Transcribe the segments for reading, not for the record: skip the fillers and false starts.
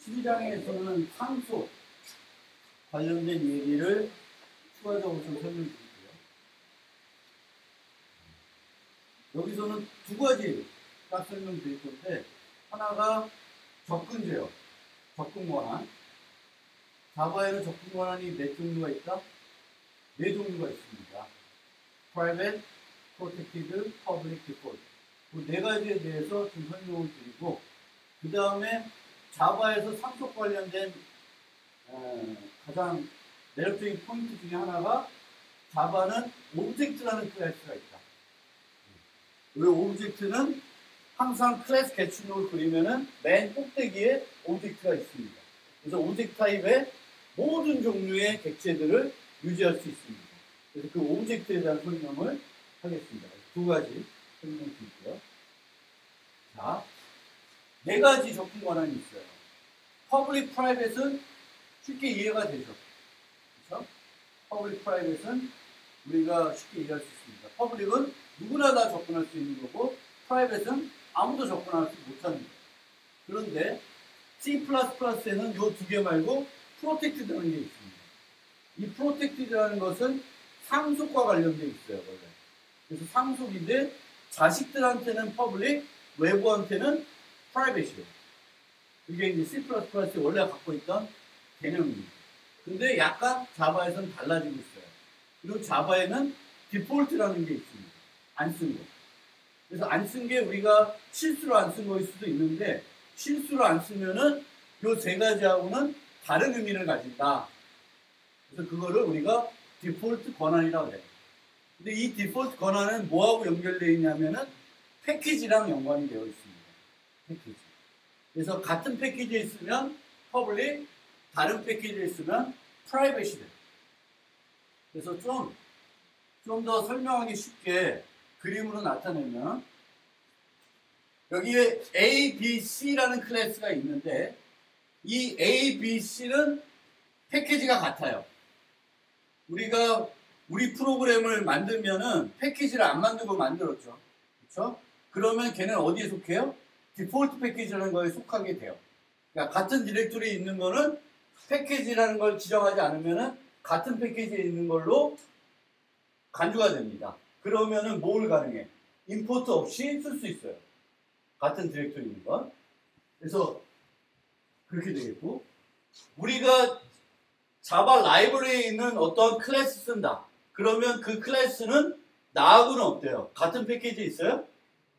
12장에서는 상속 관련된 얘기를 추가적으로 좀 설명드릴게요. 여기서는 두 가지 딱 설명드릴 건데, 하나가 접근제요. 접근 권한. 자바에는 접근 권한이 몇 종류가 있다? 네 종류가 있습니다. Private, Protected, Public Default. 그 네 가지에 대해서 좀 설명을 드리고, 그 다음에 자바에서 상속 관련된 가장 매력적인 포인트 중에 하나가 자바는 오브젝트라는 클래스가 있다. 왜 오브젝트는 항상 클래스 개출록을 그리면은 맨 꼭대기에 오브젝트가 있습니다. 그래서 오브젝트 타입의 모든 종류의 객체들을 유지할 수 있습니다. 그래서 그 오브젝트에 대한 설명을 하겠습니다. 두 가지 설명드릴게요. 자, 네 가지 접근 권한이 있어요. 퍼블릭 프라이빗은 쉽게 이해가 되죠. 그렇죠? 퍼블릭 프라이빗은 우리가 쉽게 이해할 수 있습니다. 퍼블릭은 누구나 다 접근할 수 있는 거고, 프라이빗은 아무도 접근하지 못하는 거예요. 그런데 C++에는 이 두 개 말고 프로텍티드라는 게 있습니다. 이 프로텍티드라는 것은 상속과 관련되어 있어요, 원래. 그래서 상속인데 자식들한테는 퍼블릭, 외부한테는 프라이빗이에요. 이게 이제 C++에 원래 갖고 있던 개념입니다. 근데 약간 자바에서는 달라지고 있어요. 그리고 자바에는 디폴트라는 게 있습니다. 안 쓴 거. 그래서 안 쓴 게 우리가 실수로 안 쓴 거일 수도 있는데, 실수로 안 쓰면은 요 세 가지하고는 다른 의미를 가진다. 그래서 그거를 우리가 디폴트 권한이라고 해요. 근데 이 디폴트 권한은 뭐하고 연결되어 있냐면은 패키지랑 연관이 되어 있습니다. 패키지. 그래서 같은 패키지에 있으면 퍼블릭, 다른 패키지에 있으면 프라이빗이 돼요. 그래서 좀 더 설명하기 쉽게 그림으로 나타내면, 여기에 A, B, C라는 클래스가 있는데, 이 A, B, C는 패키지가 같아요. 우리가 우리 프로그램을 만들면은 패키지를 안 만들고 만들었죠. 그렇죠? 그러면 걔는 어디에 속해요? 디폴트 패키지라는 거에 속하게 돼요. 그러니까 같은 디렉토리에 있는 거는 패키지라는 걸 지정하지 않으면은 같은 패키지에 있는 걸로 간주가 됩니다. 그러면은 뭘 가능해? 임포트 없이 쓸 수 있어요. 같은 디렉토리에 있는 건. 그래서 그렇게 되겠고, 우리가 자바 라이브러리에 있는 어떤 클래스 쓴다. 그러면 그 클래스는 나하고는 어때요? 같은 패키지에 있어요?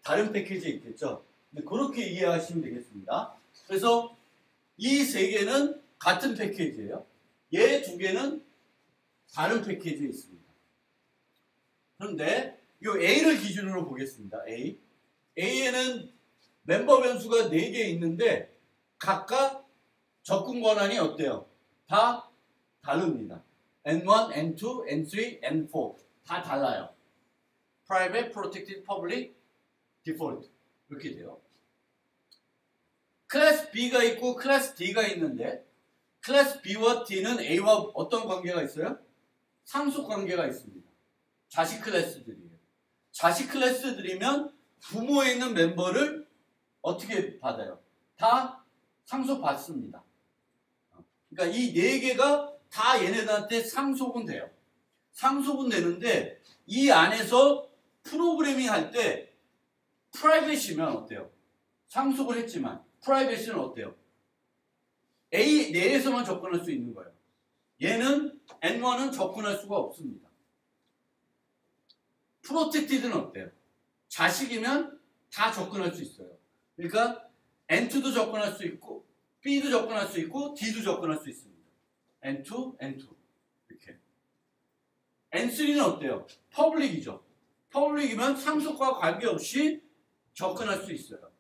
다른 패키지에 있겠죠? 근데 그렇게 이해하시면 되겠습니다. 그래서 이 세 개는 같은 패키지예요. 얘 두 개는 다른 패키지에 있습니다. 그런데 이 A를 기준으로 보겠습니다. A에는 멤버 변수가 4개 있는데 각각 접근 권한이 어때요? 다 다릅니다. N1, N2, N3, N4 다 달라요. Private, Protected, Public, Default 이렇게 돼요. 클래스 B가 있고 클래스 D가 있는데, 클래스 B와 D는 A와 어떤 관계가 있어요? 상속 관계가 있습니다. 자식 클래스들이에요. 자식 클래스들이면 부모에 있는 멤버를 어떻게 받아요? 다 상속 받습니다. 그러니까 이 네 개가 다 얘네들한테 상속은 돼요. 상속은 되는데, 이 안에서 프로그래밍 할 때 프라이빗이면 어때요? 상속을 했지만 프라이빗은 어때요? A 내에서만 접근할 수 있는 거예요. 얘는 N1은 접근할 수가 없습니다. 프로텍티드는 어때요? 자식이면 다 접근할 수 있어요. 그러니까 N2도 접근할 수 있고, B도 접근할 수 있고, D도 접근할 수 있습니다. N2, N2 이렇게. N3는 어때요? 퍼블릭이죠. 퍼블릭이면 상속과 관계없이 접근할 수 있어요.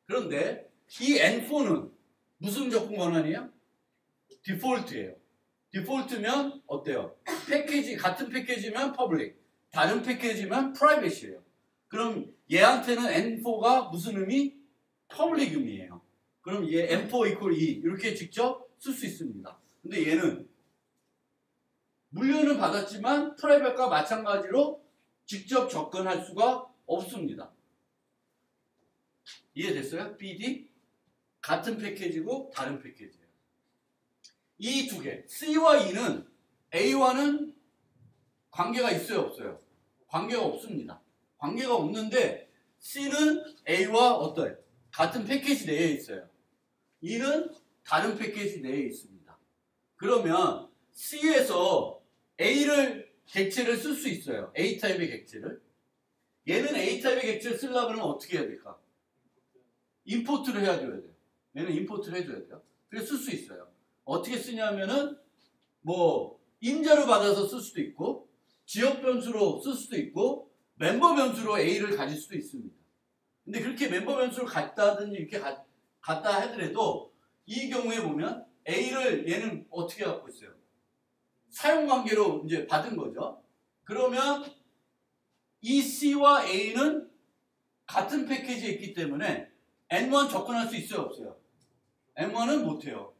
그런데 이 N4는 무슨 접근 권한이에요? 디폴트예요. 디폴트면 어때요? 패키지, 같은 패키지면 퍼블릭, 다른 패키지면 프라이빗이에요. 그럼 얘한테는 N4가 무슨 의미? 퍼블릭 의미예요. 그럼 얘 N4 equal 2 이렇게 직접 쓸 수 있습니다. 근데 얘는 물려는 받았지만 프라이빗과 마찬가지로 직접 접근할 수가 없습니다. 이해됐어요? BD? 같은 패키지고 다른 패키지예요. 이 두 개, C와 E는 A와는 관계가 있어요, 없어요? 관계가 없습니다. 관계가 없는데 C는 A와 어떠해요? 같은 패키지 내에 있어요. E는 다른 패키지 내에 있습니다. 그러면 C에서 A를 객체를 쓸 수 있어요. A타입의 객체를. 얘는 A타입의 객체를 쓰려고 그러면 어떻게 해야 될까? 임포트를 해줘야 돼요. 얘는 임포트를 해줘야 돼요. 그래서 쓸 수 있어요. 어떻게 쓰냐면은 뭐 임자로 받아서 쓸 수도 있고 지역 변수로 쓸 수도 있고 멤버 변수로 A를 가질 수도 있습니다. 근데 그렇게 멤버 변수를 갖다든지 이렇게 갖다 하더라도 이 경우에 보면 A를 얘는 어떻게 갖고 있어요? 사용관계로 이제 받은 거죠. 그러면 이 C와 A는 같은 패키지에 있기 때문에 N1 접근할 수 있어요, 없어요? N1은 못해요.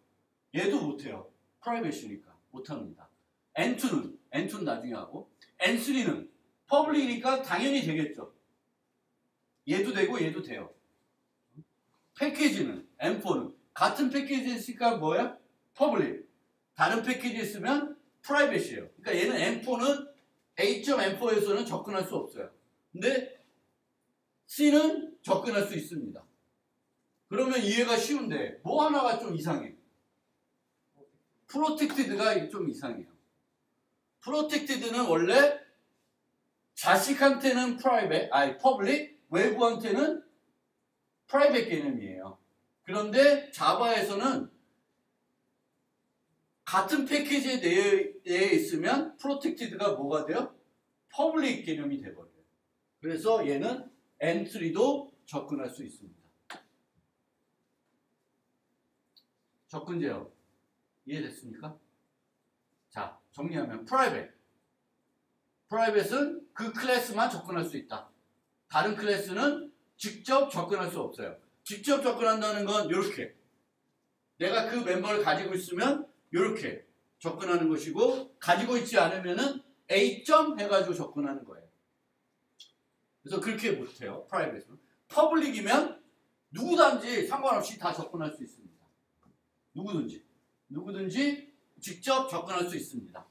얘도 못해요. 프라이빗이니까 못합니다. N2는 나중에 하고 N3는 퍼블릭이니까 당연히 되겠죠. 얘도 되고 얘도 돼요. 패키지는 N4는 같은 패키지에 있으니까 뭐야? 퍼블릭. 다른 패키지에 있으면 프라이빗이에요. 그러니까 얘는 N4는 A.M4에서는 접근할 수 없어요. 근데 C는 접근할 수 있습니다. 그러면 이해가 쉬운데 뭐 하나가 좀 이상해. 프로텍티드가 좀 이상해요. 프로텍티드는 원래 자식한테는 퍼블릭, 외부한테는 프라이빗 개념이에요. 그런데 자바에서는 같은 패키지 내에 있으면 프로텍티드가 뭐가 돼요? 퍼블릭 개념이 돼버려요. 그래서 얘는 N3도 접근할 수 있습니다. 접근 제어 이해됐습니까? 자, 정리하면 프라이빗은 그 클래스만 접근할 수 있다. 다른 클래스는 직접 접근할 수 없어요. 직접 접근한다는 건 이렇게 내가 그 멤버를 가지고 있으면 이렇게 접근하는 것이고 가지고 있지 않으면은 A.점 해가지고 접근하는 거예요. 그래서 그렇게 못해요. 프라이빗은. 퍼블릭이면 누구든지 상관없이 다 접근할 수 있습니다. 누구든지 직접 접근할 수 있습니다.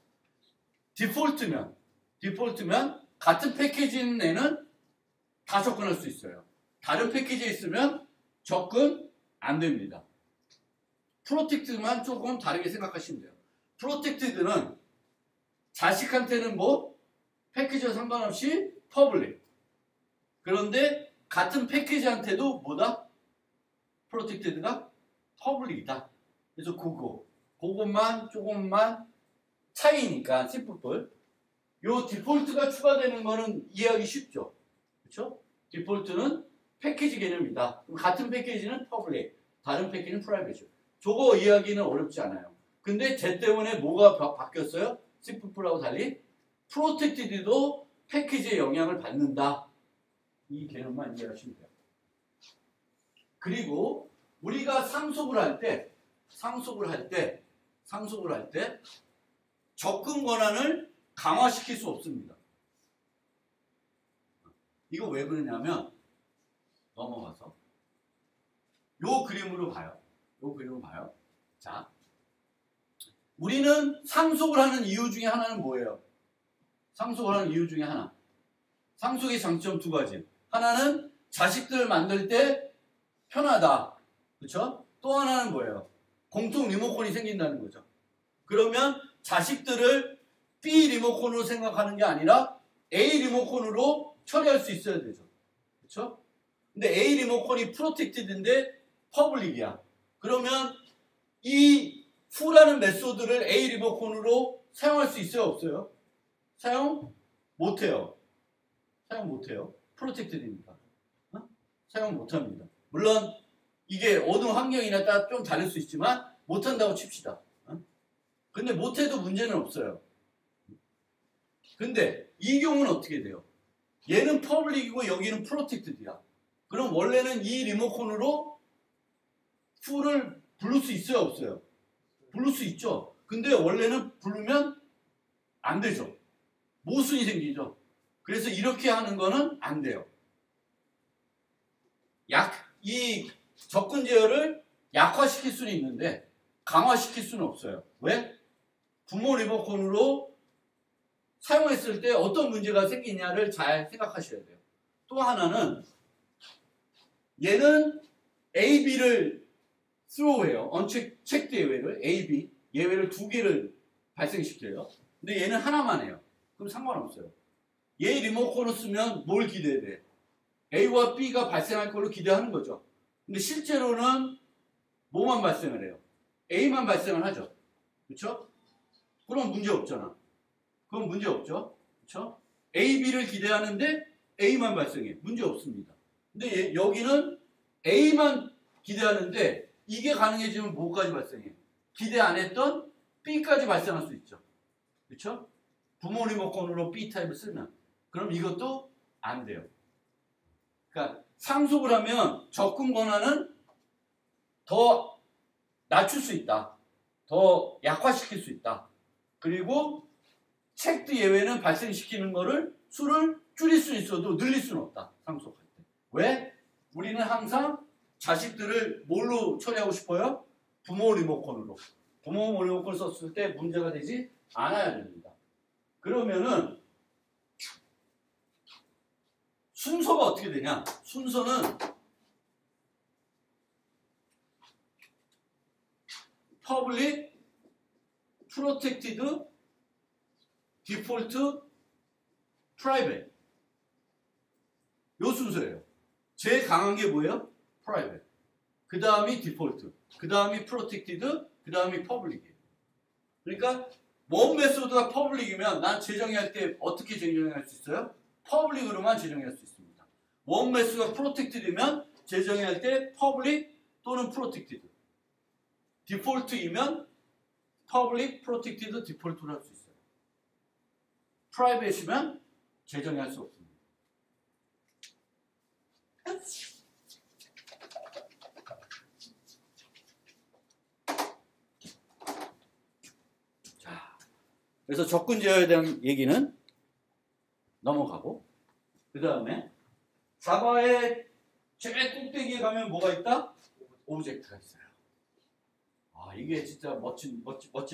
디폴트면 같은 패키지 내는 다 접근할 수 있어요. 다른 패키지에 있으면 접근 안 됩니다. 프로텍트만 조금 다르게 생각하시면 돼요. 프로텍티드는 자식한테는 뭐 패키지와 상관없이 퍼블릭. 그런데 같은 패키지한테도 뭐다? 프로텍티드가 퍼블릭이다. 그래서 그것만 조금만 차이니까 심플. 요 디폴트가 추가되는 거는 이해하기 쉽죠. 그렇죠? 디폴트는 패키지 개념이다. 같은 패키지는 퍼블릭, 다른 패키지는 프라이빗이죠. 저거 이해하기는 어렵지 않아요. 근데 쟤 때문에 뭐가 바뀌었어요? 심플하고 달리 프로텍티드도 패키지의 영향을 받는다. 이 개념만 이해하시면 돼요. 그리고 우리가 상속을 할 때 접근 권한을 강화시킬 수 없습니다. 이거 왜 그러냐면 넘어가서 요 그림으로 봐요. 자, 우리는 상속을 하는 이유 중에 하나는 뭐예요? 상속의 장점 두 가지. 하나는 자식들을 만들 때 편하다. 그렇죠? 또 하나는 뭐예요? 공통 리모컨이 생긴다는 거죠. 그러면 자식들을 B 리모컨으로 생각하는 게 아니라 A 리모컨으로 처리할 수 있어야 되죠. 그렇죠? 근데 A 리모컨이 프로텍티드인데 퍼블릭이야. 그러면 이 fu라는 메소드를 A 리모컨으로 사용할 수 있어요, 없어요? 사용 못해요. 프로텍티드니까. 사용 못합니다. 물론 이게 어느 환경이나 따라 좀 다를 수 있지만 못한다고 칩시다. 근데 못해도 문제는 없어요. 근데 이 경우는 어떻게 돼요? 얘는 퍼블릭이고 여기는 프로텍티드야. 그럼 원래는 이 리모컨으로 fu를 부를 수 있어요, 없어요? 부를 수 있죠. 근데 원래는 부르면 안 되죠. 모순이 생기죠. 그래서 이렇게 하는 거는 안 돼요. 이 접근 제어를 약화시킬 수는 있는데 강화시킬 수는 없어요. 왜? 부모 리모컨으로 사용했을 때 어떤 문제가 생기냐를 잘 생각하셔야 돼요. 또 하나는 얘는 A, B를 스로우해요. 언체크드 예외를 A, B 예외를 두 개를 발생시켜요. 근데 얘는 하나만 해요. 그럼 상관없어요. 얘 리모컨을 쓰면 뭘 기대해야 돼? A와 B가 발생할 걸로 기대하는 거죠. 근데 실제로는 뭐만 발생을 해요? A만 발생을 하죠. 그렇죠? 그럼 문제 없잖아. 그럼 문제 없죠. 그렇죠? A, B를 기대하는데 A만 발생해. 문제 없습니다. 근데 여기는 A만 기대하는데 이게 가능해지면 뭐까지 발생해? 기대 안 했던 B까지 발생할 수 있죠. 그렇죠? 부모 리모컨으로 B타입을 쓰면 그럼 이것도 안 돼요. 그러니까 상속을 하면 접근 권한은 더 낮출 수 있다. 더 약화시킬 수 있다. 그리고 체크드 예외는 발생시키는 거를 수를 줄일 수 있어도 늘릴 수는 없다. 상속할 때. 왜? 우리는 항상 자식들을 뭘로 처리하고 싶어요? 부모 리모컨으로. 부모 리모컨을 썼을 때 문제가 되지 않아야 됩니다. 그러면은 순서가 어떻게 되냐? 순서는 public, protected, default, private. 요 순서예요. 제일 강한 게 뭐예요? private. 그 다음이 default. 그 다음이 protected. 그 다음이 public이에요. 그러니까 원 메소드가 public이면 난 재정의할 때 어떻게 재정의할 수 있어요? public으로만 재정의할 수 있습니다. 원 메소드가 protected이면 재정의할 때 public 또는 protected. default이면 public, protected, default로 할 수 있어요. private이면 재정의할 수 없습니다. 자, 그래서 접근 제어에 대한 얘기는 넘어가고 그 다음에 자바의 제일 꼭대기에 가면 뭐가 있다? 오브젝트가 있어요. 아, 이게 진짜 멋진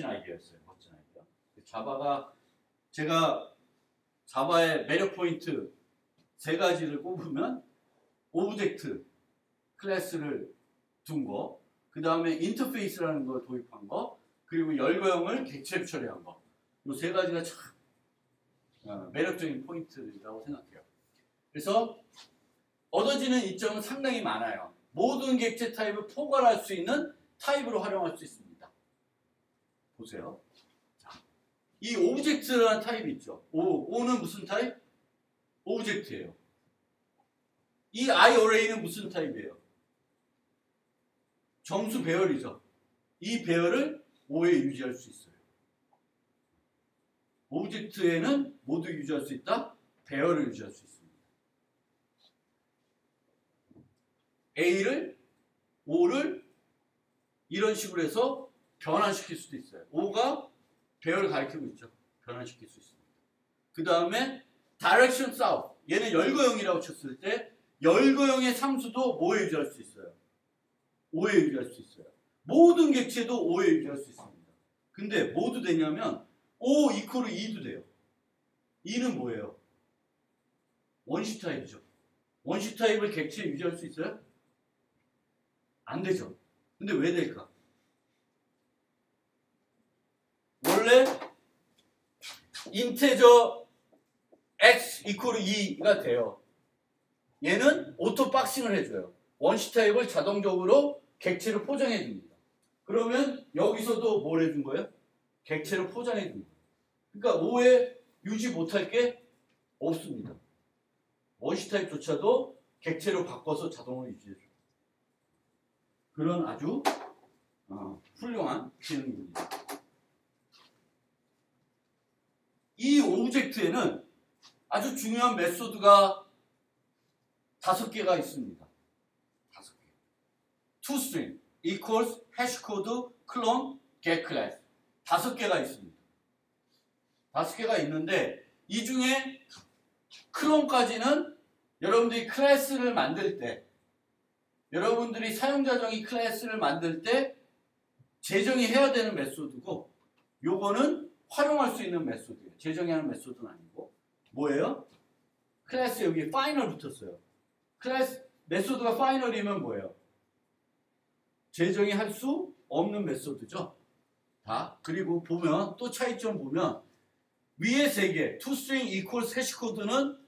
아이디어였어요. 멋진 아이디어. 자바가 제가 자바의 매력 포인트 세 가지를 꼽으면 오브젝트 클래스를 둔 거, 그 다음에 인터페이스라는 걸 도입한 거, 그리고 열거형을 객체로 처리한 거. 이 세 가지가 참 매력적인 포인트라고 생각해요. 그래서 얻어지는 이점은 상당히 많아요. 모든 객체 타입을 포괄할 수 있는 타입으로 활용할 수 있습니다. 보세요. 자, 이 오브젝트라는 타입이 있죠. O는 무슨 타입? 오브젝트예요. 이 iArray는 무슨 타입이에요? 정수 배열이죠. 이 배열을 O에 유지할 수 있어요. 오브젝트에는 모두 유지할 수 있다? 배열을 유지할 수 있습니다. A를, O를 이런 식으로 해서 변환시킬 수도 있어요. O가 배열을 가리키고 있죠. 변환시킬 수 있습니다. 그 다음에 Direction South. 얘는 열거형이라고 쳤을 때 열거형의 상수도 뭐에 유지할 수 있어요? O에 유지할 수 있어요. 모든 객체도 O에 유지할 수 있습니다. 근데 뭐도 되냐면 O 이퀄 2도 돼요. 2는 뭐예요? 원시 타입이죠. 원시 타입을 객체에 유지할 수 있어요? 안 되죠. 근데 왜 될까? 원래 인테저 x 이퀄 2가 돼요. 얘는 오토 박싱을 해줘요. 원시 타입을 자동적으로 객체로 포장해 줍니다. 그러면 여기서도 뭘 해준 거예요? 객체로 포장해 줍니다. 그러니까 5에 유지 못할 게 없습니다. 원시 타입조차도 객체로 바꿔서 자동으로 유지해 줘요. 그런 아주 훌륭한 기능입니다. 이 오브젝트에는 아주 중요한 메소드가 5개가 있습니다. 5개. toString equals hashcode clone getClass 5개가 있습니다. 5개가 있는데 이 중에 클론까지는 여러분들이 클래스를 만들 때 여러분들이 사용자 정의 클래스를 만들 때 재정의해야 되는 메소드고, 요거는 활용할 수 있는 메소드예요. 재정의하는 메소드는 아니고. 뭐예요? 클래스 여기 파이널 붙었어요. 클래스 메소드가 파이널이면 뭐예요? 재정의할 수 없는 메소드죠. 다. 그리고 보면 또 차이점 보면 위에 세 개, toString equals 해시코드는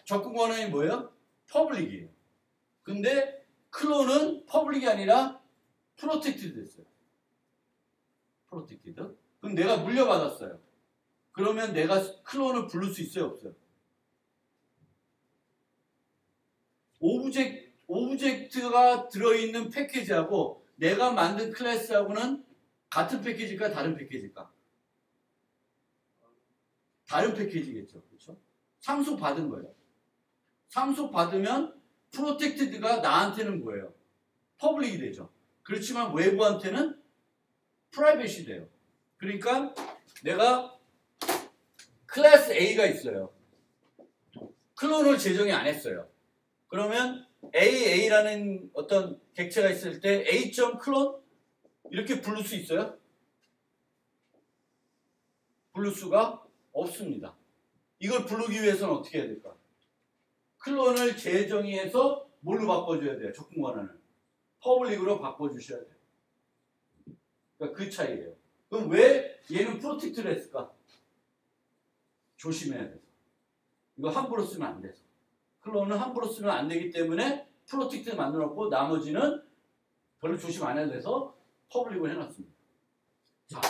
접근 권한이 뭐예요? 퍼블릭이에요. 근데 클론은 퍼블릭이 아니라 프로텍티드 됐어요. 프로텍티드. 그럼 내가 물려받았어요. 그러면 내가 클론을 부를 수 있어요? 없어요? 오브젝트가 들어있는 패키지하고 내가 만든 클래스하고는 같은 패키지일까? 다른 패키지일까? 다른 패키지겠죠. 그렇죠? 상속 받은 거예요. 상속 받으면 프로텍티드가 나한테는 뭐예요? 퍼블릭이 되죠. 그렇지만 외부한테는 프라이빗이 돼요. 그러니까 내가 클래스 A가 있어요. 클론을 재정의 안 했어요. 그러면 AA라는 어떤 객체가 있을 때 A.클론 이렇게 부를 수 있어요? 부를 수가 없습니다. 이걸 부르기 위해서는 어떻게 해야 될까? 클론을 재정의해서 뭘로 바꿔줘야 돼요? 접근 권한을 퍼블릭으로 바꿔주셔야 돼요. 그러니까 그 차이예요. 그럼 왜 얘는 프로텍트를 했을까? 조심해야 돼서. 이거 함부로 쓰면 안 돼서. 클론은 함부로 쓰면 안 되기 때문에 프로텍트를 만들었고 나머지는 별로 조심 안 해야 돼서 퍼블릭을 해놨습니다. 자,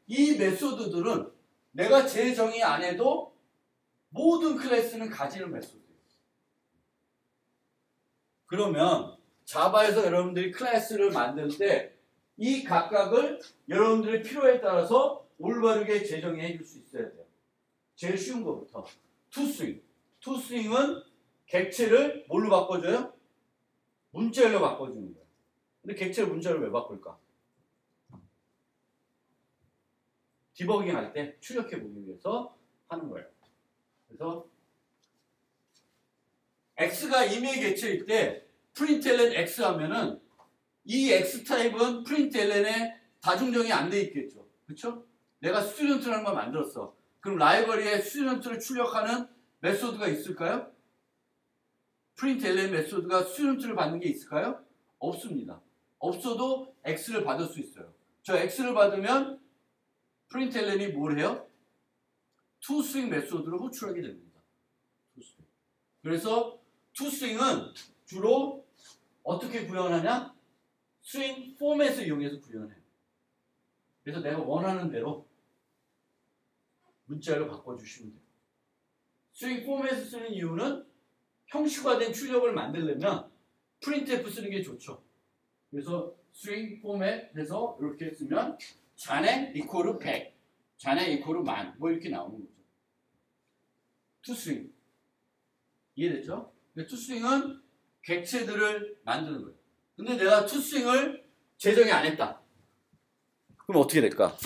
이 메소드들은 내가 재정의 안 해도 모든 클래스는 가지는 메소드예요. 그러면 자바에서 여러분들이 클래스를 만들 때 이 각각을 여러분들의 필요에 따라서 올바르게 재정의해 줄 수 있어야 돼요. 제일 쉬운 것부터 toString. toString은 객체를 뭘로 바꿔줘요? 문자열로 바꿔주는 거예요. 근데 객체를 문자열로 왜 바꿀까? 디버깅 할 때 출력해 보기 위해서 하는 거예요. 그래서 x가 임의 객체일 때 println x 하면은 이 x 타입은 println에 다중정의 안 돼 있겠죠. 그렇죠? 내가 스튜던트라는 걸 만들었어. 그럼 라이브러리에 스튜던트를 출력하는 메소드가 있을까요? println 메소드가 스튜던트를 받는 게 있을까요? 없습니다. 없어도 x를 받을 수 있어요. 저 x를 받으면 println이 뭘 해요? toString 메소드로 호출하게 됩니다. toString. 그래서 toString은 주로 어떻게 구현하냐? string 포맷을 이용해서 구현해요. 그래서 내가 원하는 대로 문자로 바꿔주시면 돼요. string 포맷을 쓰는 이유는 형식화된 출력을 만들려면 printf 쓰는 게 좋죠. 그래서 string 포맷에서 이렇게 쓰면 잔해 이퀄 100, 잔해 이퀄 10,000 뭐 이렇게 나오는 거죠. toString 이해됐죠? toString은 객체들을 만드는 거예요. 근데 내가 toString을 재정의 안 했다. 그럼 어떻게 될까?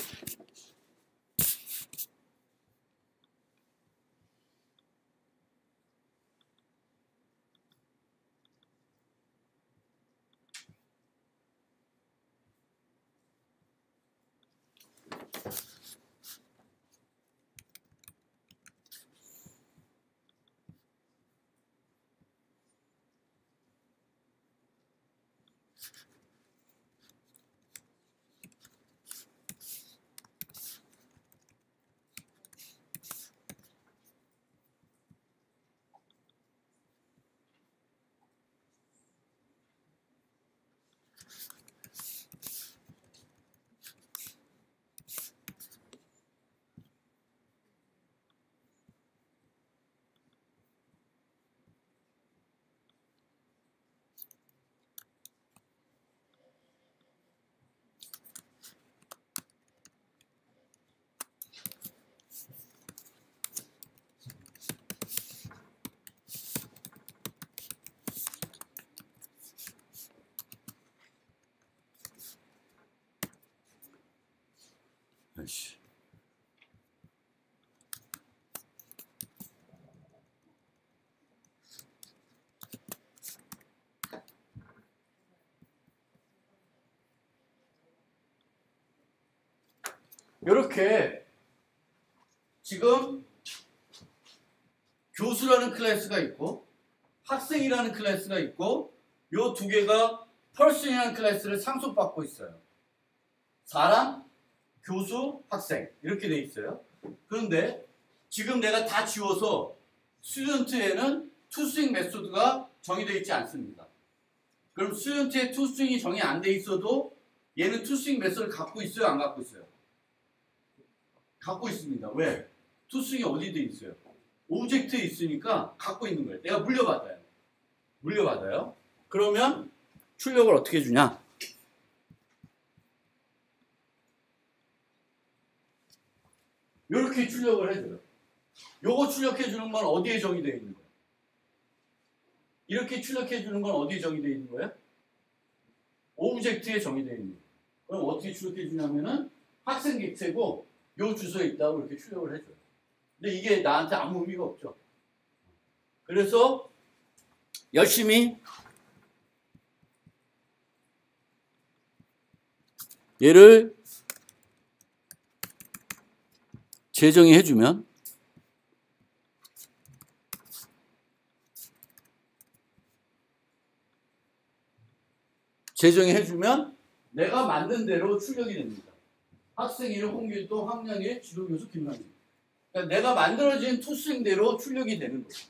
아이씨. 이렇게 지금 교수라는 클래스가 있고 학생이라는 클래스가 있고 요 두 개가 person이라는 클래스를 상속받고 있어요. 사람, 교수, 학생 이렇게 돼 있어요. 그런데 지금 내가 다 지워서 스튜던트에는 투스윙 메소드가 정의되어 있지 않습니다. 그럼 스튜던트의 투스윙이 정의 안 돼 있어도 얘는 투스윙 메소드를 갖고 있어요? 안 갖고 있어요? 갖고 있습니다. 왜? 투스윙이 어디 돼 있어요? 오브젝트에 있으니까 갖고 있는 거예요. 내가 물려받아요. 물려받아요. 그러면 출력을 어떻게 주냐? 이렇게 출력을 해줘요. 요거 출력해주는 건 어디에 정의되어 있는 거예요? 이렇게 출력해주는 건 어디에 정의되어 있는 거예요? 오브젝트에 정의되어 있는 거예요. 그럼 어떻게 출력해주냐면은 학생 객체고 요 주소에 있다고 이렇게 출력을 해줘요. 근데 이게 나한테 아무 의미가 없죠. 그래서 열심히 얘를 재정의해주면 내가 만든 대로 출력이 됩니다. 학생 이름 홍길동, 학년일, 지도교수 김남일. 그러니까 내가 만들어진 투스윙대로 출력이 되는 거예요.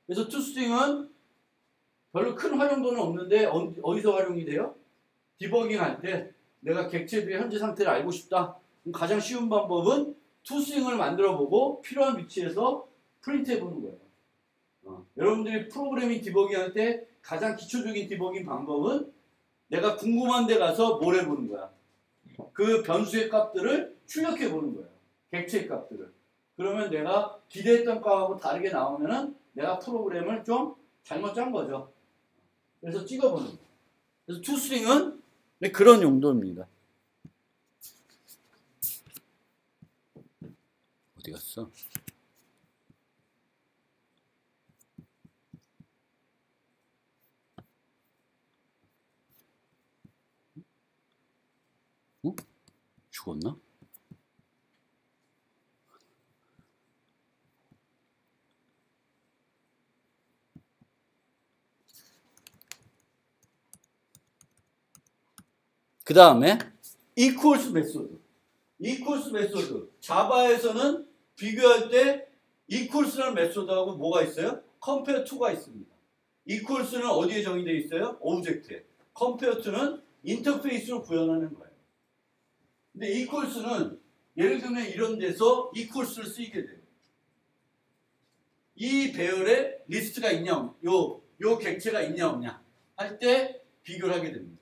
그래서 투스윙은 별로 큰 활용도는 없는데 어디서 활용이 돼요? 디버깅 할 때 내가 객체들의 현재 상태를 알고 싶다. 그럼 가장 쉬운 방법은 투스윙을 만들어 보고 필요한 위치에서 프린트 해보는 거예요. 여러분들이 프로그래밍 디버깅 할 때 가장 기초적인 디버깅 방법은 내가 궁금한 데 가서 뭘 해보는 거야. 그 변수의 값들을 출력해 보는 거예요. 객체의 값들을. 그러면 내가 기대했던 값하고 다르게 나오면은 내가 프로그램을 좀 잘못 짠 거죠. 그래서 찍어보는 거예요. 그래서 투스윙은 그런 용도입니다. 어디 갔어? 죽었나? 그 다음에 equals 메소드. equals 메소드. 자바에서는 비교할 때 equals라는 메소드하고 뭐가 있어요? compare to가 있습니다. equals는 어디에 정의되어 있어요? 오브젝트에. compare to는 인터페이스로 구현하는 거예요. 근데 equals는 예를 들면 이런 데서 equals를 쓰이게 돼요. 이 배열에 리스트가 있냐, 요 객체가 있냐 없냐 할 때 비교를 하게 됩니다.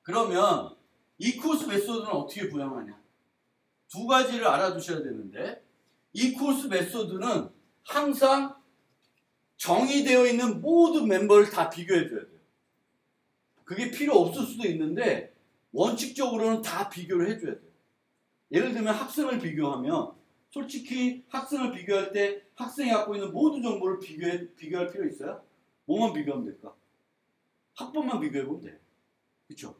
그러면 equals 메소드는 어떻게 구현하냐? 두 가지를 알아두셔야 되는데 equals 메소드는 항상 정의되어 있는 모든 멤버를 다 비교해 줘야 돼요. 그게 필요 없을 수도 있는데 원칙적으로는 다 비교를 해줘야 돼요. 예를 들면 학생을 비교하면 솔직히 학생을 비교할 때 학생이 갖고 있는 모든 정보를 비교할 필요 있어요? 뭐만 비교하면 될까? 학번만 비교해보면 돼요. 그렇죠?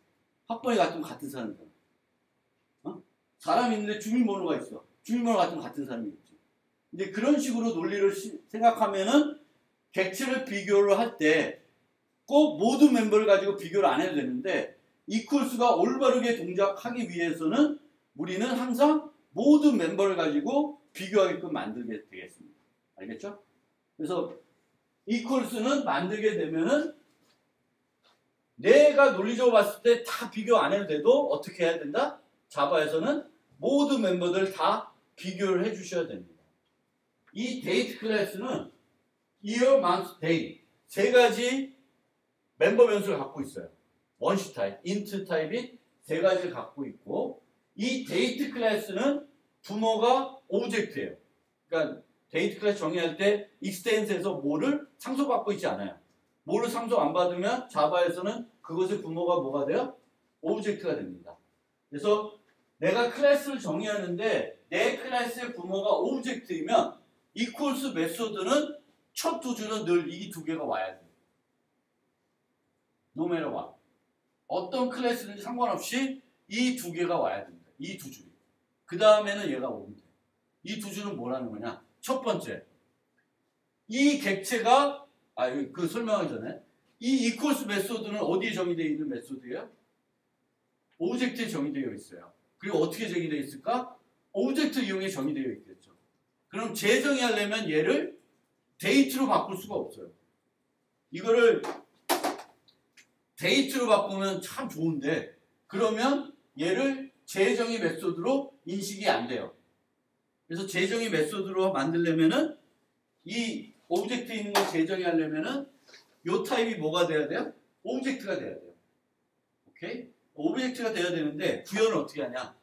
학번이 같으면 같은 사람이잖아. 사람이 있는데 주민번호가 있어. 주민번호 같으면 같은 사람이겠지. 근데 그런 식으로 논리를 생각하면은 객체를 비교를 할 때 꼭 모든 멤버를 가지고 비교를 안 해도 되는데 equals가 올바르게 동작하기 위해서는 우리는 항상 모든 멤버를 가지고 비교하게끔 만들게 되겠습니다. 알겠죠? 그래서 equals는 만들게 되면은 내가 논리적으로 봤을 때 다 비교 안 해도 돼도 어떻게 해야 된다? 자바에서는 모든 멤버들 다 비교를 해 주셔야 됩니다. 이 데이트 클래스는 year, month, day 세 가지 멤버 변수를 갖고 있어요. 원시 타입, int 타입이 세 가지를 갖고 있고 이 데이트 클래스는 부모가 오브젝트예요. 그러니까 데이트 클래스 정의할 때 extens에서 뭐를 상속받고 있지 않아요. 뭐를 상속 안 받으면 자바에서는 그것의 부모가 뭐가 돼요? 오브젝트가 됩니다. 그래서 내가 클래스를 정의하는데 내 클래스의 부모가 오브젝트이면 equals 메소드는 첫 두 줄은 늘 이 두 개가 와야 돼요. No matter what. 어떤 클래스든지 상관없이 이 두 개가 와야 됩니다. 이 두 줄이. 그 다음에는 얘가 오면 돼요. 이 두 줄은 뭐라는 거냐? 첫 번째, 이 객체가 그 설명하기 전에 이 이퀄스 메소드는 어디에 정의되어 있는 메소드예요? 오브젝트에 정의되어 있어요. 그리고 어떻게 정의되어 있을까? 오브젝트 이용해 정의되어 있겠죠. 그럼 재정의하려면 얘를 데이트로 바꿀 수가 없어요. 이거를 데이트로 바꾸면 참 좋은데 그러면 얘를 재정의 메소드로 인식이 안 돼요. 그래서 재정의 메소드로 만들려면은 이 오브젝트에 있는 걸 재정의하려면은 요 타입이 뭐가 돼야 돼요? 오브젝트가 돼야 돼요. 오케이? 오브젝트가 돼야 되는데 구현을 어떻게 하냐?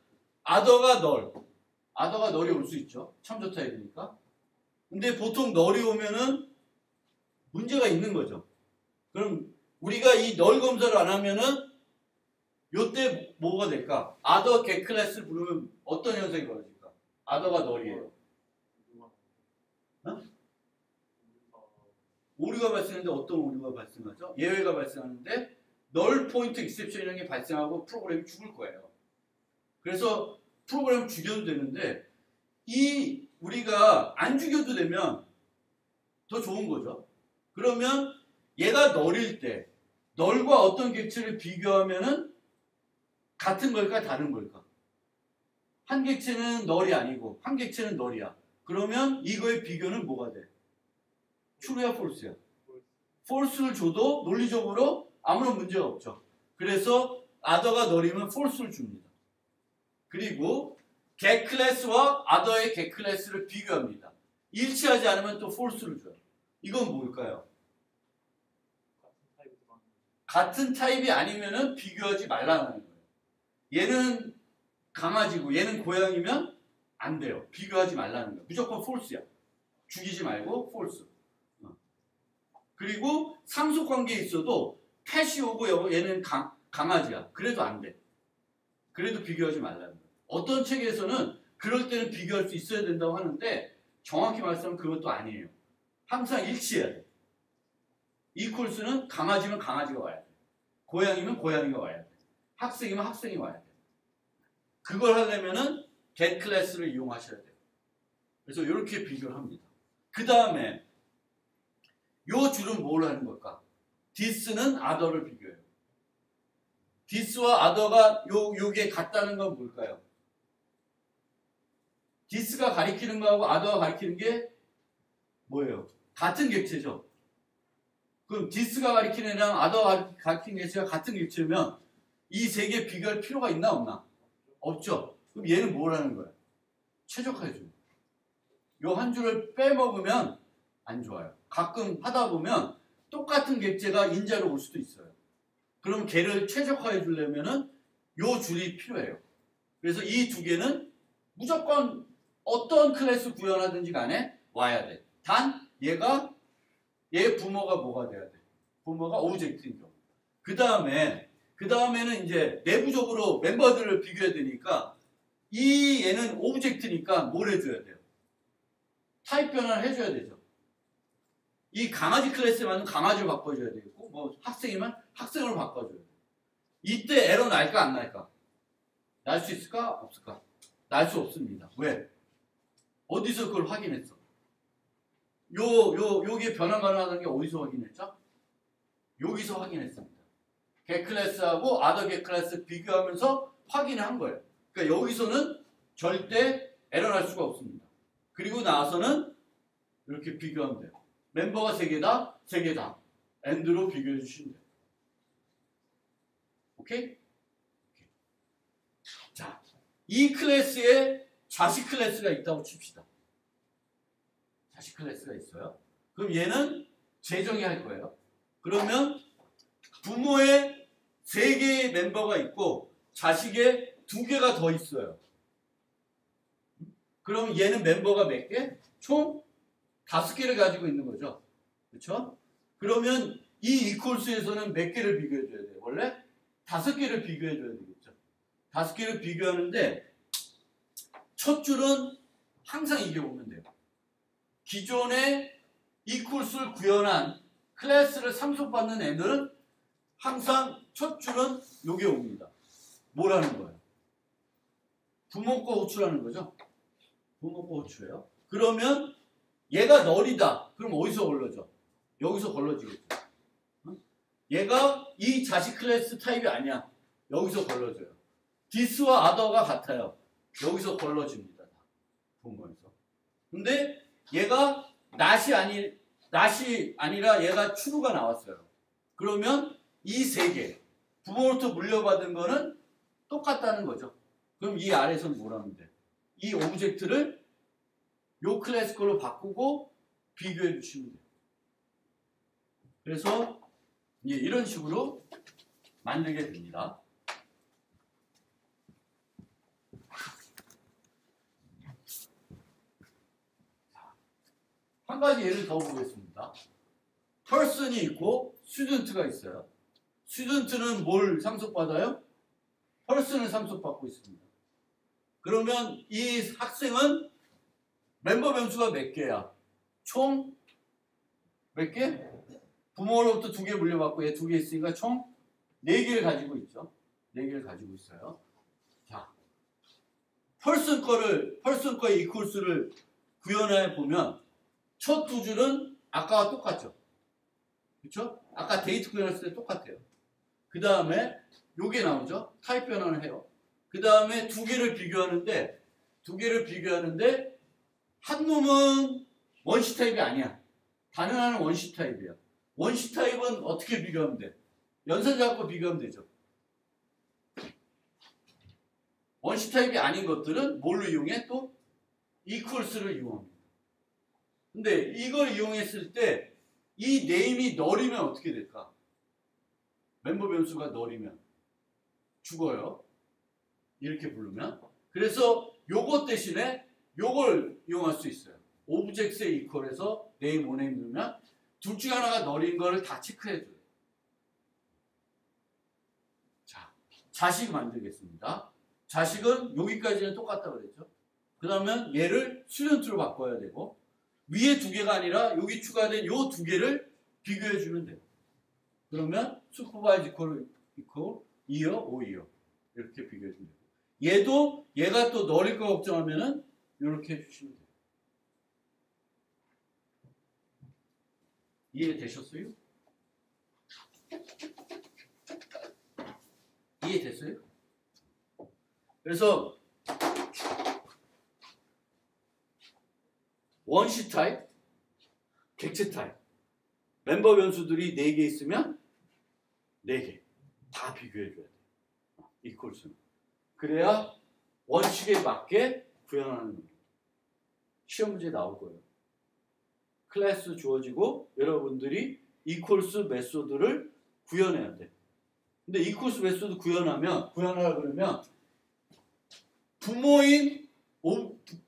아더가 널이 올 수 있죠. 참조 타입이니까. 근데 보통 널이 오면은 문제가 있는 거죠. 그럼 우리가 이 널 검사를 안 하면은 요때 뭐가 될까? 아더 get 클래스를 부르면 어떤 현상이 벌어질까? 아더가 널이에요. 어? 오류가 발생하는데 어떤 오류가 발생하죠? 예외가 발생하는데 널 포인트 익셉션이라는 게 발생하고 프로그램이 죽을 거예요. 그래서 프로그램을 죽여도 되는데 이 우리가 안 죽여도 되면 더 좋은 거죠. 그러면 얘가 널일 때 널과 어떤 객체를 비교하면은 같은 걸까 다른 걸까? 한 객체는 널이 아니고 한 객체는 널이야. 그러면 이거의 비교는 뭐가 돼? true야 false야? false를 줘도 논리적으로 아무런 문제가 없죠. 그래서 other가 널이면 false를 줍니다. 그리고 get 클래스와 other의 get 클래스를 비교합니다. 일치하지 않으면 또 false를 줘요. 이건 뭘까요? 같은 타입이 아니면은 비교하지 말라는 거예요. 얘는 강아지고 얘는 고양이면 안 돼요. 비교하지 말라는 거예요. 무조건 false야. 죽이지 말고 false. 그리고 상속관계에 있어도 펫이 오고 얘는 강아지야. 그래도 안 돼. 그래도 비교하지 말라는 거예요. 어떤 책에서는 그럴 때는 비교할 수 있어야 된다고 하는데 정확히 말씀하면 그것도 아니에요. 항상 일치해야 돼. 이퀄스는 강아지면 강아지가 와야 돼. 고양이면 고양이가 와야 돼. 학생이면 학생이 와야 돼. 그걸 하려면은 get 클래스를 이용하셔야 돼요. 그래서 이렇게 비교를 합니다. 그 다음에 요 줄은 뭘 하는 걸까? this는 other를 비교해요. this와 other가 요게 같다는 건 뭘까요? this가 가리키는 거하고 other가 가리키는 게 뭐예요? 같은 객체죠. 그럼 this가 가리키는 애랑 other가 가리키는 객체가 같은 객체면 이 세 개 비교할 필요가 있나 없나? 없죠. 그럼 얘는 뭘 하는 거야? 최적화해줘요. 요 한 줄을 빼먹으면 안 좋아요. 가끔 하다 보면 똑같은 객체가 인자로 올 수도 있어요. 그럼 걔를 최적화해 주려면은 요 줄이 필요해요. 그래서 이 두 개는 무조건 어떤 클래스 구현하든지 간에 와야 돼. 단 얘 부모가 뭐가 돼야 돼? 부모가 오브젝트인 경우. 그 다음에는 이제 내부적으로 멤버들을 비교해야 되니까 얘는 오브젝트니까 뭘 해줘야 돼요? 타입 변화를 해줘야 되죠. 이 강아지 클래스에 맞는 강아지를 바꿔줘야 되겠고, 뭐 학생이면 학생으로 바꿔줘야 돼요. 이때 에러 날까 안 날까? 날 수 있을까? 없을까? 날 수 없습니다. 왜? 어디서 그걸 확인했어? 요게 변화 가능하다는 게 어디서 확인했죠? 여기서 확인했습니다. get 클래스하고 other get 클래스 비교하면서 확인을 한 거예요. 그러니까 여기서는 절대 에러 날 수가 없습니다. 그리고 나와서는 이렇게 비교하면 돼요. 멤버가 3개다, 3개다. AND로 비교해 주시면 돼요. 오케이? 자, 이 클래스에 자식 클래스가 있다고 칩시다. 자식 클래스가 있어요. 그럼 얘는 재정의할 거예요. 그러면 부모의 3개의 멤버가 있고 자식의 2개가 더 있어요. 그럼 얘는 멤버가 몇 개? 총 5개를 가지고 있는 거죠. 그렇죠? 그러면 이 이퀄스에서는 몇 개를 비교해줘야 돼요? 원래 5개를 비교해줘야 되겠죠. 5개를 비교하는데 첫 줄은 항상 이게 오면 돼요. 기존의 이퀄스를 구현한 클래스를 상속받는 애들은 항상 첫 줄은 요게 옵니다. 뭐라는 거예요? 부모 거 호출하는 거죠. 부모 거 호출해요. 그러면 얘가 널이다. 그럼 어디서 걸러져? 여기서 걸러지겠죠. 얘가 이 자식 클래스 타입이 아니야. 여기서 걸러져요. this와 other가 같아요. 여기서 걸러집니다. 부모에서. 근데 얘가 not이 아니라 얘가 true가 나왔어요. 그러면 이 세 개, 부모로부터 물려받은 거는 똑같다는 거죠. 그럼 이 아래에서는 뭐라면 돼? 이 오브젝트를 요 클래스 걸로 바꾸고 비교해 주시면 돼요. 그래서 이런 식으로 만들게 됩니다. 한 가지 예를 더 보겠습니다. person이 있고 student가 있어요. student는 뭘 상속받아요? person을 상속받고 있습니다. 그러면 이 학생은 멤버 변수가 몇 개야? 총 몇 개? 부모로부터 2개 물려받고 얘 2개 있으니까 총 4개를 가지고 있죠. 4개를 가지고 있어요. 자, person 거의 equals를 구현해 보면 첫 2줄은 아까와 똑같죠. 그렇죠? 아까 데이트 구현했을 때 똑같아요. 그 다음에 요게 나오죠. 타입 변환을 해요. 그 다음에 2개를 비교하는데 한 놈은 원시 타입이 아니야. 다른 하나는 원시 타입이야. 원시 타입은 어떻게 비교하면 돼? 연산자 갖고 비교하면 되죠. 원시 타입이 아닌 것들은 뭘로 이용해? 또 equals를 이용합니다. 근데 이걸 이용했을 때 이 네임이 널이면 어떻게 될까? 멤버 변수가 널이면 죽어요. 이렇게 부르면. 그래서 요것 대신에 요걸 이용할 수 있어요. 오브젝트에 이퀄해서 네임, 오네임 넣으면 둘 중에 하나가 널인 거를 다 체크해줘요. 자, 자식 만들겠습니다. 자식은 여기까지는 똑같다고 그랬죠. 그 다음에 얘를 스튜던트로 바꿔야 되고 위에 2개가 아니라 여기 추가된 요 2개를 비교해주면 돼요. 그러면 supervise equal 이어, 오이어 이렇게 비교해주면 돼요. 얘가 또 널일 거 걱정하면은 이렇게 해주시면 돼요. 이해되셨어요? 이해됐어요? 그래서 원시 타입, 객체 타입, 멤버 변수들이 4개 있으면 4개 다 비교해줘야 돼요. 이퀄수는. 그래야 원칙에 맞게 구현하는 겁니다. 시험 문제 나올 거예요. 클래스 주어지고 여러분들이 이퀄수 메소드를 구현해야 돼. 근데 이퀄수 메소드 구현하라 그러면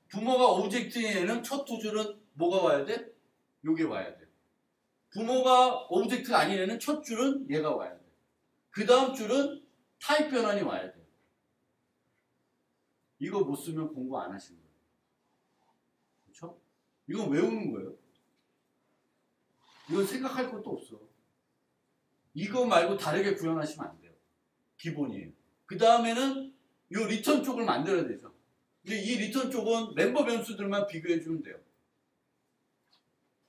부모가 오브젝트에는 첫 2줄은 뭐가 와야 돼? 요게 와야 돼. 부모가 오브젝트가 아닌 애는 첫 줄은 얘가 와야 돼. 그 다음 줄은 타입 변환이 와야 돼. 이거 못 쓰면 공부 안 하시는 거예요. 그렇죠? 이건 외우는 거예요. 이건 생각할 것도 없어. 이거 말고 다르게 구현하시면 안 돼요. 기본이에요. 그 다음에는 이 리턴 쪽을 만들어야 되죠. 근데 이 리턴 쪽은 멤버 변수들만 비교해주면 돼요.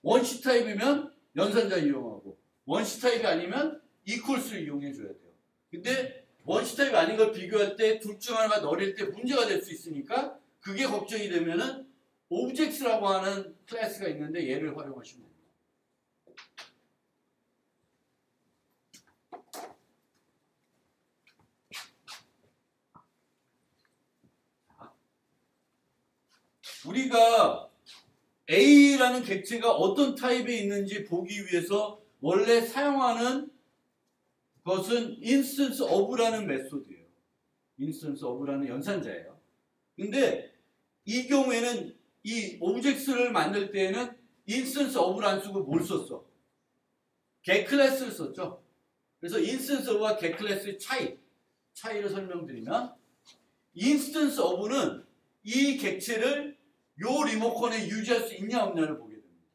원시 타입이면 연산자 이용하고 원시 타입이 아니면 이퀄스를 이용해줘야 돼요. 근데 원시 타입이 아닌 걸 비교할 때 둘 중 하나가 널일 때 문제가 될 수 있으니까 그게 걱정이 되면은 오브젝트라고 하는 클래스가 있는데 얘를 활용하시면 됩니다. 우리가 A라는 객체가 어떤 타입에 있는지 보기 위해서 원래 사용하는 것은 instance of라는 메소드예요. instance of라는 연산자예요. 근데 이 경우에는 이 오브젝트를 만들 때에는 instance of를 안 쓰고 뭘 썼어? getClass를 썼죠. 그래서 instance of와 getClass의 차이를 설명드리면 instance of는 이 객체를 요 리모컨에 유지할 수 있냐 없냐를 보게 됩니다.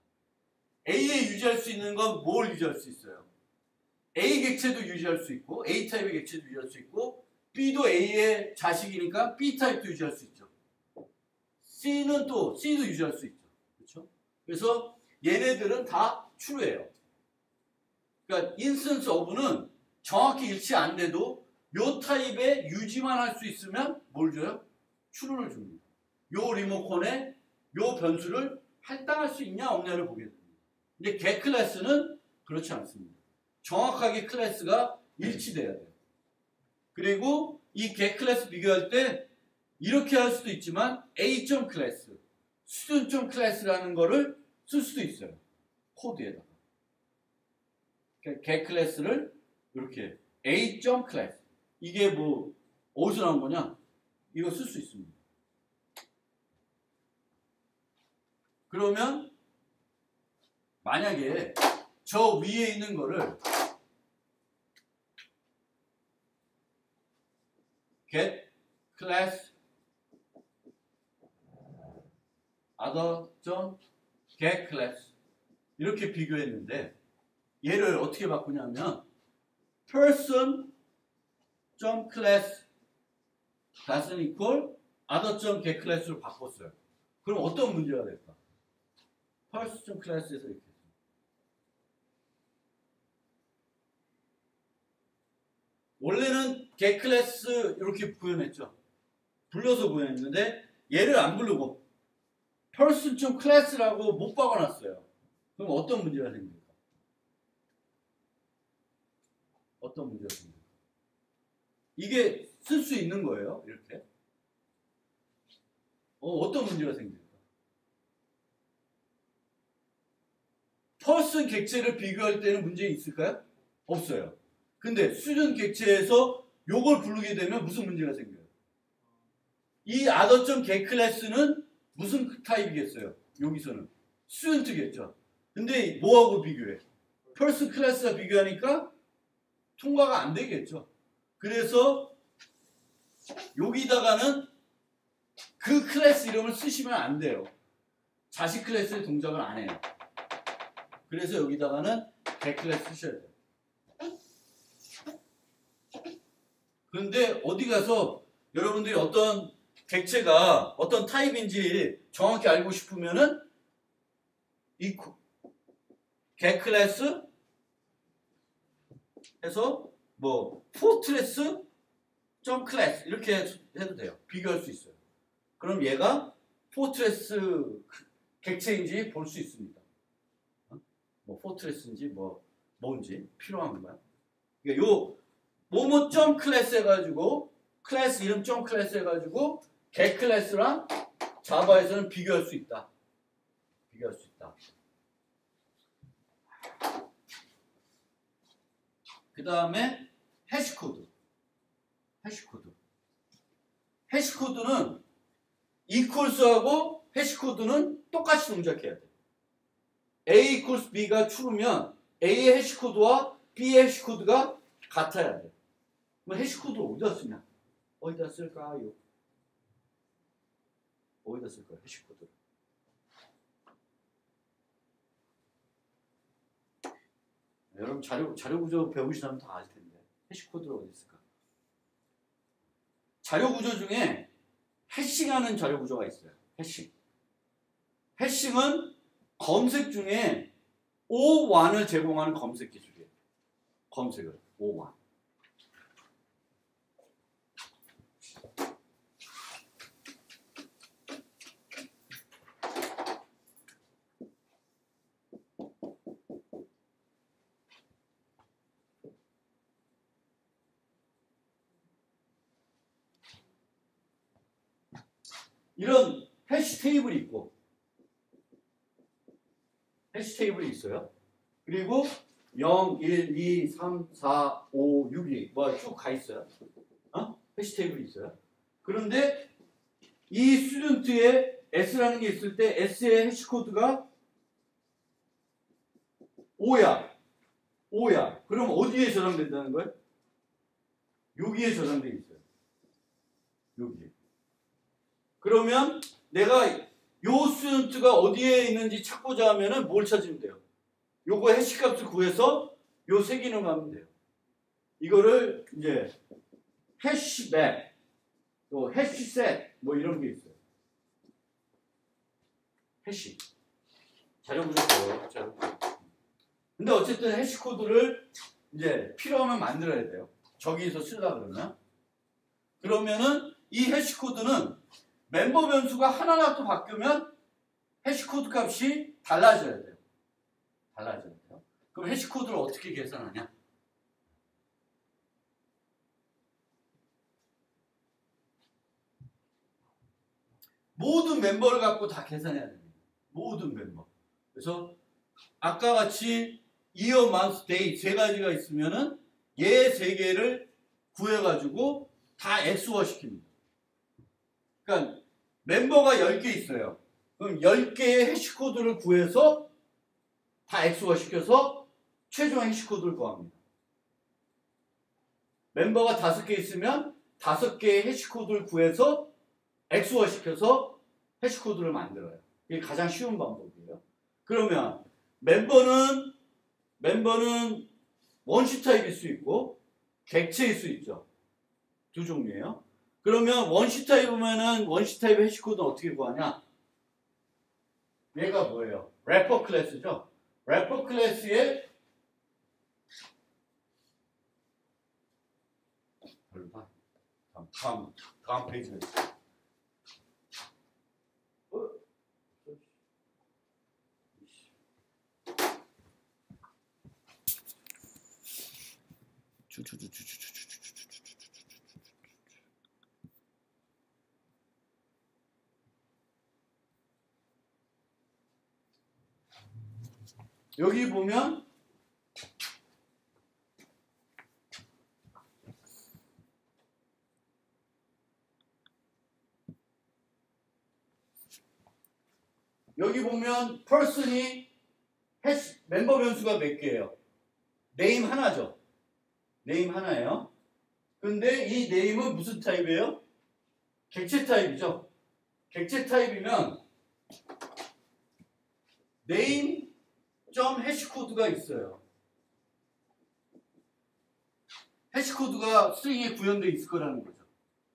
A에 유지할 수 있는 건 뭘 유지할 수 있어요? A 객체도 유지할 수 있고 A 타입의 객체도 유지할 수 있고 B도 A의 자식이니까 B 타입도 유지할 수 있죠. C는 또 C도 유지할 수 있죠. 그렇죠? 그래서 얘네들은 다 true예요. 그러니까 인스턴스 오브는 정확히 일치 안 돼도 요 타입의 유지만 할 수 있으면 뭘 줘요? true를 줍니다. 요 리모컨에 요 변수를 할당할 수 있냐 없냐를 보게 됩니다. 근데 get 클래스는 그렇지 않습니다. 정확하게 클래스가 일치돼야 돼요. 그리고 이 get 클래스 비교할 때 이렇게 할 수도 있지만 A.클래스, student.클래스라는 거를 쓸 수도 있어요. 코드에다가. get 클래스를 이렇게 A.클래스. 이게 뭐 어디서 나온 거냐? 이거 쓸 수 있습니다. 그러면 만약에 저 위에 있는 거를 get class other get class 이렇게 비교했는데 얘를 어떻게 바꾸냐면 person class doesn't equal other get class로 바꿨어요. 그럼 어떤 문제가 될까? person class에서 이렇게 원래는 get 클래스 이렇게 구현했죠. 불러서 구현했는데 얘를 안 부르고 person 클래스라고 못 박아놨어요. 그럼 어떤 문제가 생깁니까? 어떤 문제가 생깁니까? 이게 쓸 수 있는 거예요. 이렇게. 어떤 문제가 생깁니까? person 객체를 비교할 때는 문제 있을까요? 없어요. 근데 수준 객체에서 요걸 부르게 되면 무슨 문제가 생겨요? 이 other.get 클래스는 무슨 타입이겠어요? 여기서는 student겠죠. 근데 뭐하고 비교해? person 클래스와 비교하니까 통과가 안 되겠죠. 그래서 여기다가는 그 클래스 이름을 쓰시면 안 돼요. 자식 클래스의 동작을 안 해요. 그래서 여기다가는 get 클래스 쓰셔야 돼요. 그런데 어디 가서 여러분들이 어떤 객체가 어떤 타입인지 정확히 알고 싶으면은 이 get 클래스 해서 뭐 fortress class 이렇게 해도 돼요. 비교할 수 있어요. 그럼 얘가 fortress 객체인지 볼 수 있습니다. 뭐 fortress인지 뭔지 필요한 건가요? 그러니까 요 뭐뭐 점 클래스 해가지고 클래스 이름 점 클래스 해가지고 get 클래스랑 자바에서는 비교할 수 있다. 비교할 수 있다. 그 다음에 해시코드. 해시코드는 equals하고 해시코드는 똑같이 동작해야 돼. A equals B가 true면 A의 해시코드와 B의 해시코드가 같아야 돼. 그럼 해시코드를 어디다 쓰냐? 어디다 쓸까요? 어디다 쓸까요? 해시코드를. 여러분 자료 구조 배우시면 다 아실 텐데 해시코드를 어디 쓸까? 자료 구조 중에 해싱하는 자료 구조가 있어요. 해싱은 검색 중에 O1을 제공하는 검색 기술이에요. 검색을 O1. 이런 해시 테이블이 있고 해시 테이블이 있어요. 그리고 0, 1, 2, 3, 4, 5, 6, 2 뭐 쭉 가 있어요. 해시 테이블이 있어요. 그런데 이 스튜던트에 S라는 게 있을 때 S의 해시 코드가 5야. 그럼 어디에 저장된다는 거예요? 여기에 저장돼 있어요. 여기에. 그러면 내가 요 스튜던트가 어디에 있는지 찾고자 하면은 뭘 찾으면 돼요? 요거 해시값을 구해서 요 세 기능 하면 돼요. 이거를 이제 해시백, 또 해시셋 뭐 이런 게 있어요. 해시. 자료 보셨어요? 근데 어쨌든 해시 코드를 이제 필요하면 만들어야 돼요. 저기서 쓰려고 그러면. 그러면은 이 해시 코드는 멤버 변수가 하나라도 바뀌면 해시 코드 값이 달라져야 돼요. 달라져야 돼요. 그럼 해시 코드를 어떻게 계산하냐? 모든 멤버를 갖고 다 계산해야 됩니다. 모든 멤버. 그래서 아까 같이 year, month, day 세 가지가 있으면은 얘 세 개를 구해가지고 다 X화 시킵니다. 그러니까 멤버가 10개 있어요. 그럼 10개의 해시코드를 구해서 다 X화 시켜서 최종 해시코드를 구합니다. 멤버가 5개 있으면 5개의 해시코드를 구해서 X화 시켜서 해시코드를 만들어요. 이게 가장 쉬운 방법이에요. 그러면 멤버는 원시 타입일 수 있고 객체일 수 있죠. 두 종류예요. 그러면 원시 타입이면은 원시 타입 해시코드는 어떻게 구하냐? 얘가 뭐예요? 래퍼 클래스죠. 래퍼 클래스에 다음 페이지에 여기 보면 person이 멤버 변수가 몇 개예요? 네임 하나죠. 네임 하나예요. 근데 이 네임은 무슨 타입이에요? 객체 타입이죠. 객체 타입이면 네임 점 해시코드가 있어요. 해시코드가 스트링에 구현되어 있을 거라는 거죠.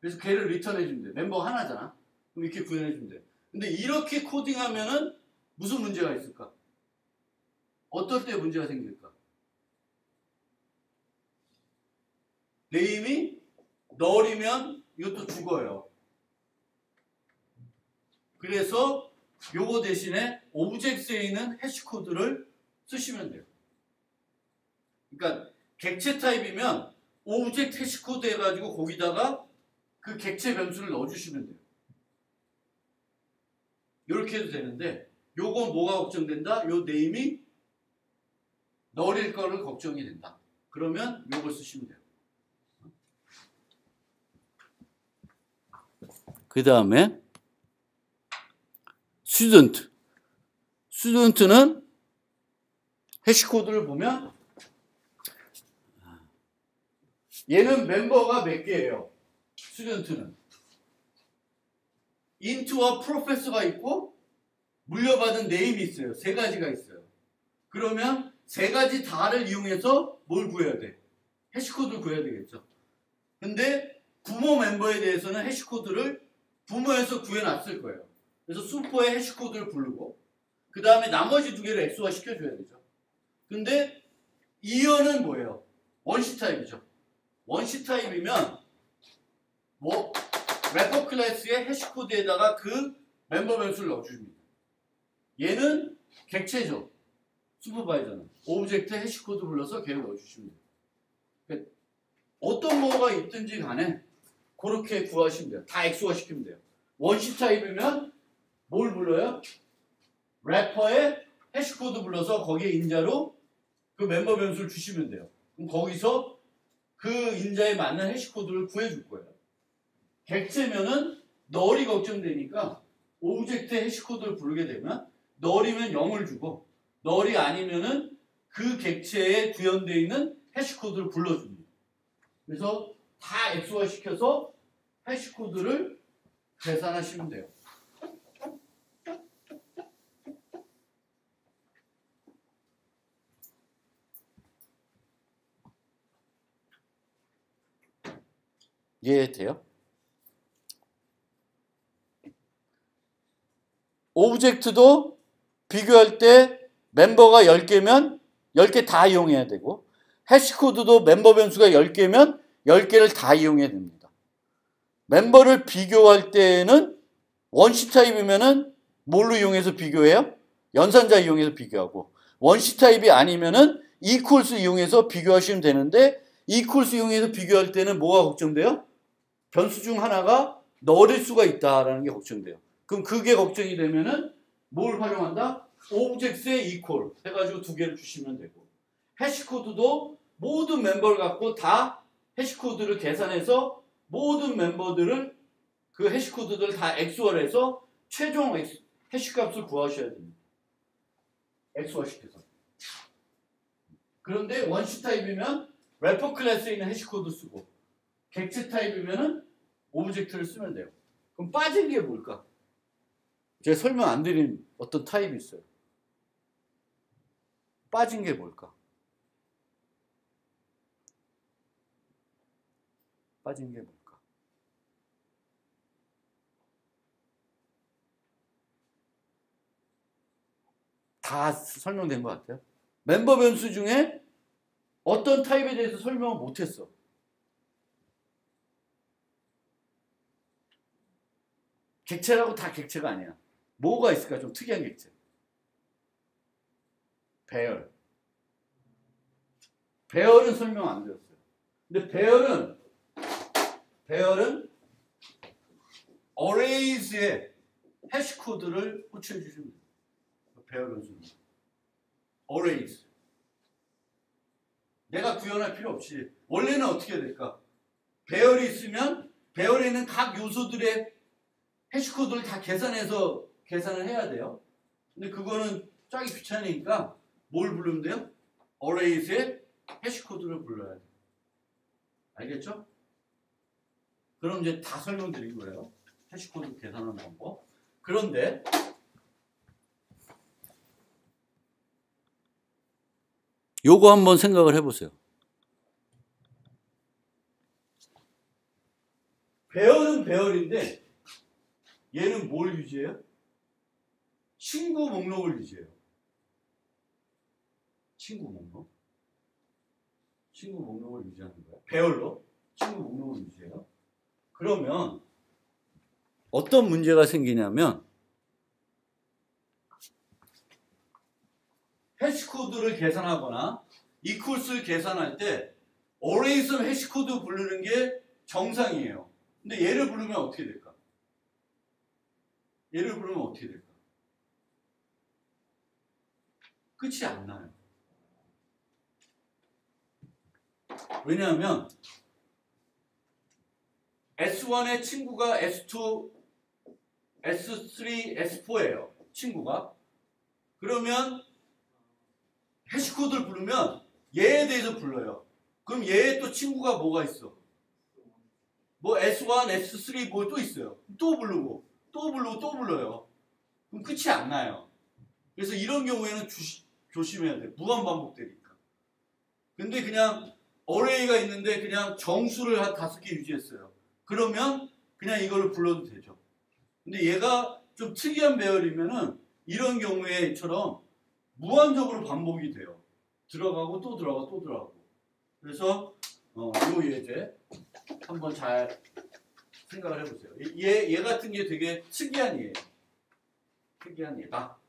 그래서 걔를 리턴해 주면 돼. 멤버 하나잖아. 그럼 이렇게 구현해 주면 돼. 근데 이렇게 코딩하면은 무슨 문제가 있을까? 어떨 때 문제가 생길까? 네임이 널이면 이것도 죽어요. 그래서 요거 대신에 오브젝트에 있는 해시코드를 쓰시면 돼요. 그러니까 객체 타입이면 오브젝트 해시코드 해가지고 거기다가 그 객체 변수를 넣어주시면 돼요. 이렇게 해도 되는데 요거 뭐가 걱정된다? 요 네임이 널일 거를 걱정이 된다. 그러면 요걸 쓰시면 돼요. 그 다음에 student는 해시코드를 보면 얘는 멤버가 몇 개예요? student는 int와 professor가 있고 물려받은 네임이 있어요. 세 가지가 있어요. 그러면 세 가지 다를 이용해서 뭘 구해야 돼? 해시코드를 구해야 되겠죠. 근데 부모 멤버에 대해서는 해시코드를 부모에서 구해놨을 거예요. 그래서 슈퍼의 해시코드를 부르고 그 다음에 나머지 두 개를 엑소화 시켜줘야 되죠. 근데 이어는 뭐예요? 원시 타입이죠. 원시 타입이면 뭐 래퍼 클래스의 해시코드에다가 그 멤버 변수를 넣어줍니다. 얘는 객체죠. 슈퍼바이저는 오브젝트 해시코드 불러서 걔를 넣어주시면 돼요. 그러니까 어떤 뭐가 있든지 간에 그렇게 구하시면 돼요. 다 엑소화 시키면 돼요. 원시 타입이면 뭘 불러요? 래퍼의 해시코드 불러서 거기에 인자로 그 멤버 변수를 주시면 돼요. 그럼 거기서 그 인자에 맞는 해시코드를 구해줄 거예요. 객체면은 널이 걱정되니까 오브젝트 해시코드를 부르게 되면 널이면 0을 주고 널이 아니면은 그 객체에 구현되어 있는 해시코드를 불러줍니다. 그래서 다 엑소화 시켜서 해시코드를 계산하시면 돼요. 이해돼요? 오브젝트도 비교할 때 멤버가 10개면 10개 다 이용해야 되고, 해시코드도 멤버 변수가 10개면 10개를 다 이용해야 됩니다. 멤버를 비교할 때는 원시 타입이면은 뭘로 이용해서 비교해요? 연산자 이용해서 비교하고, 원시 타입이 아니면은 equals 이용해서 비교하시면 되는데, equals 이용해서 비교할 때는 뭐가 걱정돼요? 변수 중 하나가 넣을 수가 있다라는 게 걱정돼요. 그럼 그게 걱정이 되면은 뭘 활용한다? object의 equal 해가지고 두 개를 주시면 되고, 해시코드도 모든 멤버를 갖고 다 해시코드를 계산해서 모든 멤버들을 그 해시코드들을 다 XOR해서 최종 해시값을 구하셔야 됩니다. XOR 시켜서. 그런데 원시 타입이면 래퍼 클래스에 있는 해시코드 쓰고, 객체 타입이면은 오브젝트를 쓰면 돼요. 그럼 빠진 게 뭘까? 제가 설명 안 드린 어떤 타입이 있어요. 빠진 게 뭘까? 빠진 게 뭘까? 다 설명된 것 같아요. 멤버 변수 중에 어떤 타입에 대해서 설명을 못했어. 객체라고 다 객체가 아니야. 뭐가 있을까? 좀 특이한 객체. 배열. 배열은 설명 안 드렸어요. 근데 배열은 arrays에 해시코드를 호출해 주시면 돼요. 배열 변수는. arrays. 내가 구현할 필요 없이. 원래는 어떻게 해야 될까? 배열이 있으면 배열에 있는 각 요소들의 해시코드를 다 계산을 해야 돼요. 근데 그거는 짜기 귀찮으니까 뭘 부르면 돼요? arrays의 해시코드를 불러야 돼요. 알겠죠? 그럼 이제 다 설명드린 거예요. 해시코드 계산하는 방법. 그런데 요거 한번 생각을 해보세요. 배열은 배열인데 얘는 뭘 유지해요? 친구 목록을 유지해요. 친구 목록. 친구 목록을 유지하는 거예요. 배열로 친구 목록을 유지해요. 그러면 어떤 문제가 생기냐면 해시코드를 계산하거나 equals를 계산할 때 arrays 해시코드 부르는 게 정상이에요. 근데 얘를 부르면 어떻게 될까? 얘를 부르면 어떻게 될까? 끝이 안 나요. 왜냐하면 S1의 친구가 S2, S3, S4예요. 친구가. 그러면 해시코드를 부르면 얘에 대해서 불러요. 그럼 얘의 또 친구가 뭐가 있어? 뭐 S1, S3 뭐 또 있어요. 또 부르고 또 불러요. 그럼 끝이 안 나요. 그래서 이런 경우에는 조심해야 돼요. 무한 반복되니까. 근데 그냥 array가 있는데 그냥 정수를 한 5개 유지했어요. 그러면 그냥 이거를 불러도 되죠. 근데 얘가 좀 특이한 배열이면은 이런 경우에처럼 무한적으로 반복이 돼요. 들어가고 또 들어가고 또 들어가고. 그래서 요 예제 한번 잘 생각을 해보세요. 얘 같은 게 되게 특이한 예다.